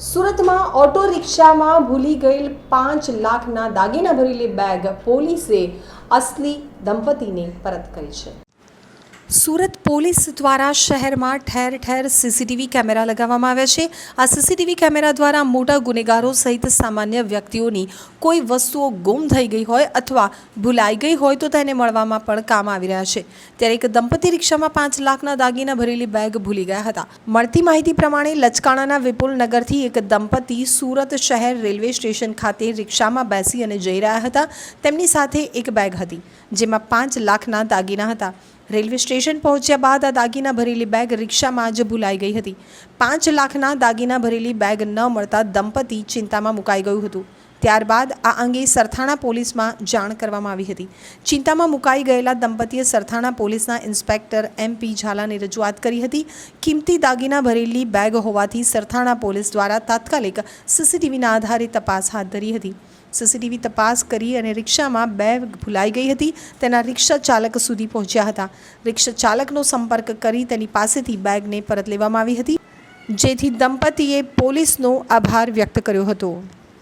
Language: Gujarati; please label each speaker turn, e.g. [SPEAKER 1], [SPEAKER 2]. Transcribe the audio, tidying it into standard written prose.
[SPEAKER 1] સુરતમાં ઓટો રિક્ષામાં ભૂલી ગયેલ 5 લાખના દાગીના ભરેલી બેગ પોલીસે અસલી દંપતીને પરત કરી છે। સુરત પોલીસ દ્વારા શહેરમાં ઠેર ઠેર સીસીટીવી કેમેરા લગાવવામાં આવ્યા છે। આ સીસીટીવી કેમેરા દ્વારા મોટા ગુનેગારો સહિત સામાન્ય વ્યક્તિઓની કોઈ વસ્તુઓ ગુમ થઈ ગઈ હોય અથવા ભૂલાઈ ગઈ હોય તો તેને મળવામાં પણ કામ આવી રહ્યા છે। ત્યારે એક દંપતી રિક્ષામાં 5 લાખના દાગીના ભરેલી બેગ ભૂલી ગયા હતા। મળતી માહિતી પ્રમાણે લચકાણાના વિપુલ નગરથી એક દંપતી સુરત શહેર રેલવે સ્ટેશન ખાતે રિક્ષામાં બેસી અને જઈ રહ્યા હતા। તેમની સાથે એક બેગ હતી જેમાં 5 લાખના દાગીના હતા। રેલવે સ્ટેશન પહોંચ્યા બાદ આ દાગીના ભરેલી બેગ રિક્ષામાં જ ભૂલાઈ ગઈ હતી। 5 લાખના દાગીના ભરેલી બેગ ન મળતા દંપતી ચિંતામાં મુકાઈ ગયું હતું। ત્યારબાદ આ અંગે સરથાણા પોલીસમાં જાણ કરવામાં આવી હતી। ચિંતામાં મુકાઈ ગયેલા દંપતીએ સરથાણા પોલીસના ઇન્સ્પેક્ટર MP ઝાલાને રજૂઆત કરી હતી। કિંમતી દાગીના ભરેલી બેગ હોવાથી સરથાણા પોલીસ દ્વારા તાત્કાલિક સીસીટીવીના આધારે તપાસ હાથ ધરી હતી। સીસીટીવી તપાસ કરી અને રિક્ષામાં બેગ ભૂલાઈ ગઈ હતી તેના રિક્ષા ચાલક સુધી પહોંચ્યા હતા। રિક્ષા ચાલકનો સંપર્ક કરી તેની પાસેથી બેગને પરત લેવામાં આવી હતી, જેથી દંપતીએ પોલીસનો આભાર વ્યક્ત કર્યો હતો।